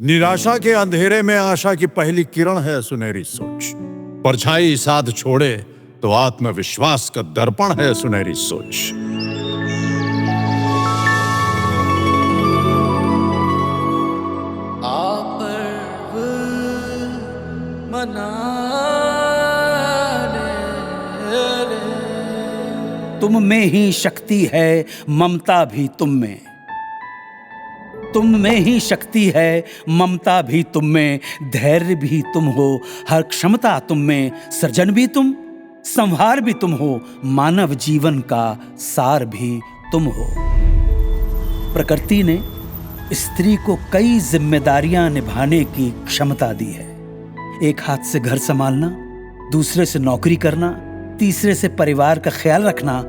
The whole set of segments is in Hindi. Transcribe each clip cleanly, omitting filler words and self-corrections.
निराशा के अंधेरे में आशा की पहली किरण है सुनहरी सोच। परछाई साथ छोड़े तो आत्मविश्वास का दर्पण है सुनहरी सोच। तुम में ही शक्ति है, ममता भी तुम में। तुम में ही शक्ति है, ममता भी तुम में। धैर्य भी तुम हो, हर क्षमता तुम में। सृजन भी तुम, संहार भी तुम हो। मानव जीवन का सार भी तुम हो। प्रकृति ने स्त्री को कई जिम्मेदारियां निभाने की क्षमता दी है। एक हाथ से घर संभालना, दूसरे से नौकरी करना, तीसरे से परिवार का ख्याल रखना,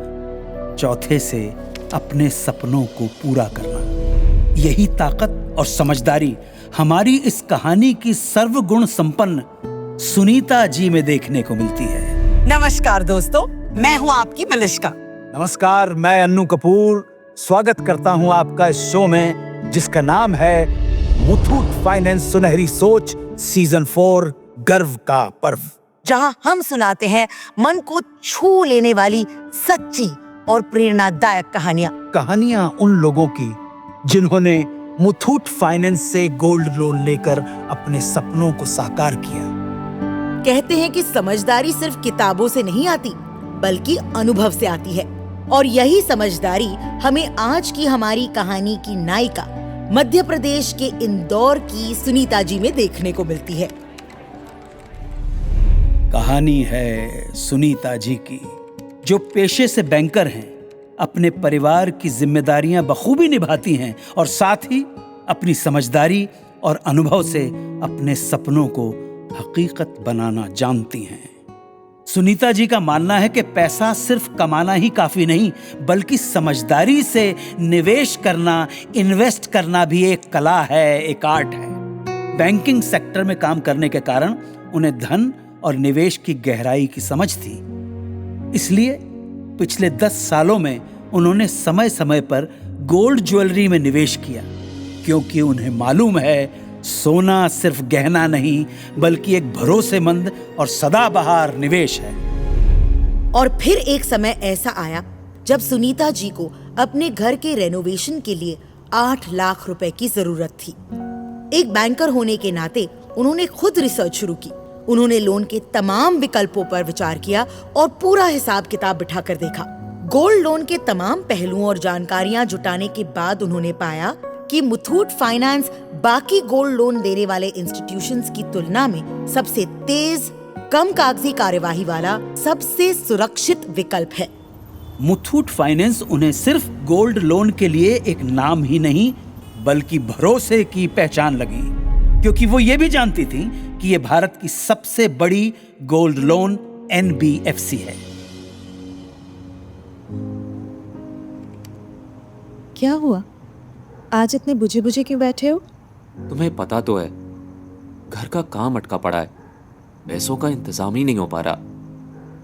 चौथे से अपने सपनों को पूरा करना। यही ताकत और समझदारी हमारी इस कहानी की सर्वगुण संपन्न सुनीता जी में देखने को मिलती है। नमस्कार दोस्तों, मैं हूँ आपकी मलिष्का। नमस्कार, मैं अन्नू कपूर स्वागत करता हूँ आपका इस शो में जिसका नाम है मुथूट फाइनेंस सुनहरी सोच सीजन 4 गर्व का पर्व, जहाँ हम सुनाते हैं मन को छू लेने वाली सच्ची और प्रेरणादायक कहानियां उन लोगों की जिन्होंने मुथूट फाइनेंस से गोल्ड लोन लेकर अपने सपनों को साकार किया। कहते हैं कि समझदारी सिर्फ किताबों से नहीं आती बल्कि अनुभव से आती है, और यही समझदारी हमें आज की हमारी कहानी की नायिका मध्य प्रदेश के इंदौर की सुनीता जी में देखने को मिलती है। कहानी है सुनीता जी की, जो पेशे से बैंकर हैं, अपने परिवार की जिम्मेदारियां बखूबी निभाती हैं और साथ ही अपनी समझदारी और अनुभव से अपने सपनों को हकीकत बनाना जानती हैं। सुनीता जी का मानना है कि पैसा सिर्फ कमाना ही काफी नहीं, बल्कि समझदारी से निवेश करना, इन्वेस्ट करना भी एक कला है, एक आर्ट है। बैंकिंग सेक्टर में काम करने के कारण उन्हें धन और निवेश की गहराई की समझ थी। इसलिए पिछले 10 सालों में उन्होंने समय समय पर गोल्ड ज्वेलरी में निवेश किया, क्योंकि उन्हें मालूम है सोना सिर्फ गहना नहीं बल्कि एक भरोसेमंद और सदाबहार निवेश है। और फिर एक समय ऐसा आया जब सुनीता जी को अपने घर के रेनोवेशन के लिए 8 लाख रुपए की जरूरत थी। एक बैंकर होने के नाते उन्होंने खुद रिसर्च शुरू की। उन्होंने लोन के तमाम विकल्पों पर विचार किया और पूरा हिसाब किताब बिठाकर देखा। गोल्ड लोन के तमाम पहलुओं और जानकारियां जुटाने के बाद उन्होंने पाया कि मुथूट फाइनेंस बाकी गोल्ड लोन देने वाले इंस्टीट्यूशंस की तुलना में सबसे तेज, कम कागजी कार्यवाही वाला, सबसे सुरक्षित विकल्प है। मुथूट फाइनेंस उन्हें सिर्फ गोल्ड लोन के लिए एक नाम ही नहीं बल्कि भरोसे की पहचान लगी, क्योंकि वो ये भी जानती थी कि ये भारत की सबसे बड़ी गोल्ड लोन NBFC है। क्या हुआ? आज इतने बुझे बुझे क्यों बैठे हो? तुम्हें पता तो है, घर का काम अटका पड़ा है, पैसों का इंतजाम ही नहीं हो पा रहा।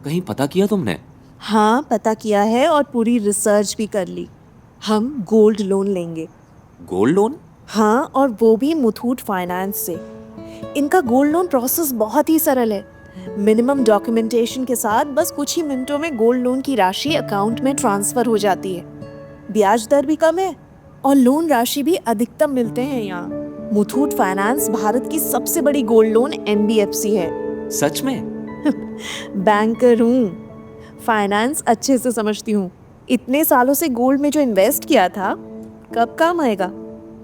कहीं पता किया तुमने? हाँ, पता किया है और पूरी रिसर्च भी कर ली। हम गोल्ड लोन लेंगे। Gold loan? हाँ, और वो भी मुथूट फाइनेंस से। इनका गोल्ड लोन प्रोसेस बहुत ही सरल है। मिनिमम डॉक्यूमेंटेशन के साथ बस कुछ ही मिनटों में गोल्ड लोन की राशि अकाउंट में ट्रांसफर हो जाती है। ब्याज दर भी कम है और लोन राशि भी अधिकतम मिलते हैं यहाँ। मुथूट फाइनेंस भारत की सबसे बड़ी गोल्ड लोन NBFC है। सच में? बैंकर हूँ, फाइनेंस अच्छे से समझती हूँ। इतने सालों से गोल्ड में जो इन्वेस्ट किया था कब काम आएगा।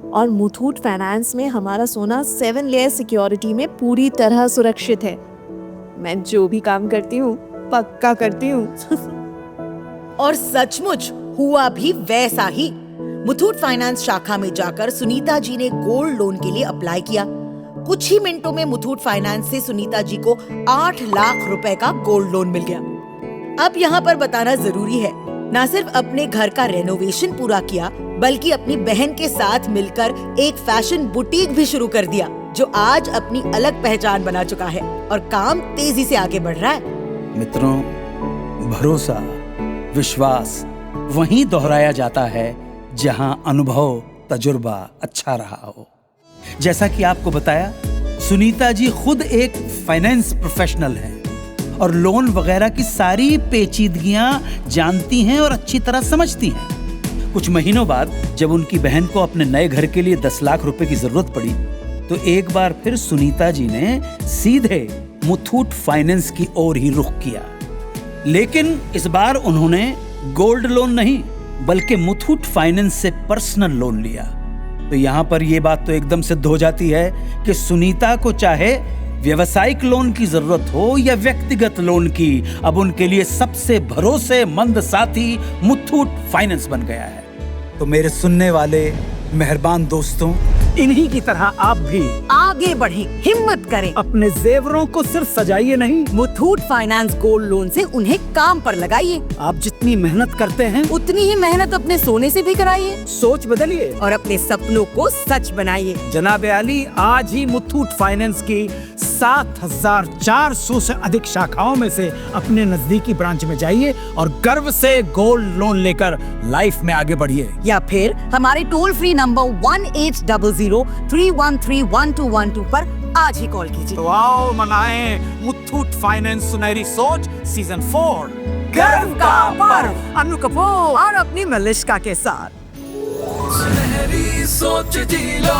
और मुथूट फाइनेंस में हमारा सोना 7 लेयर सिक्योरिटी में पूरी तरह सुरक्षित है। मैं जो भी काम करती हूँ पक्का करती हूँ। और सचमुच हुआ भी वैसा ही। मुथूट फाइनेंस शाखा में जाकर सुनीता जी ने गोल्ड लोन के लिए अप्लाई किया। कुछ ही मिनटों में मुथूट फाइनेंस से सुनीता जी को 8 लाख रुपए का गोल्ड लोन मिल गया। अब यहाँ पर बताना जरूरी है, न सिर्फ अपने घर का रेनोवेशन पूरा किया बल्कि अपनी बहन के साथ मिलकर एक फैशन बुटीक भी शुरू कर दिया, जो आज अपनी अलग पहचान बना चुका है और काम तेजी से आगे बढ़ रहा है। मित्रों, भरोसा, विश्वास वहीं दोहराया जाता है जहां अनुभव, तजुर्बा अच्छा रहा हो। जैसा कि आपको बताया, सुनीता जी खुद एक फाइनेंस प्रोफेशनल हैं और लोन वगैरह की सारी पेचीदगियां जानती हैं और अच्छी तरह समझती हैं। कुछ महीनों बाद जब उनकी बहन को अपने नए घर के लिए 10 लाख रुपए की जरूरत पड़ी, तो एक बार फिर सुनीता जी ने सीधे मुथूट फाइनेंस की ओर ही रुख किया। लेकिन इस बार उन्होंने गोल्ड लोन नहीं बल्कि मुथूट फाइनेंस से पर्सनल लोन लिया। तो यहाँ पर यह बात तो एकदम सिद्ध हो जाती है कि सुनीता को चाहे व्यवसायिक लोन की जरूरत हो या व्यक्तिगत लोन की, अब उनके लिए सबसे भरोसेमंद साथी मुथूट फाइनेंस बन गया है। तो मेरे सुनने वाले मेहरबान दोस्तों, इन्हीं की तरह आप भी आगे बढ़े, हिम्मत करें। अपने जेवरों को सिर्फ सजाइए नहीं, मुथूट फाइनेंस गोल्ड लोन से उन्हें काम पर लगाइए। आप जितनी मेहनत करते हैं उतनी ही मेहनत अपने सोने से भी कराइए सोच बदलिए और अपने सपनों को सच बनाइए। जनाब आली, आज ही मुथूट फाइनेंस की 7,400 से अधिक शाखाओं में से अपने नजदीकी ब्रांच में जाइए और गर्व से गोल्ड लोन लेकर लाइफ में आगे बढ़िए। या फिर हमारे टोल फ्री नंबर 1800-313-1212 पर आज ही कॉल कीजिए। तो आओ मनाएं मुथूट फाइनेंस सुनहरी सोच सीजन 4 गर्व का पर्व अनु कपूर और अपनी मलिश्का के साथ। सुनहरी सोच जी लो।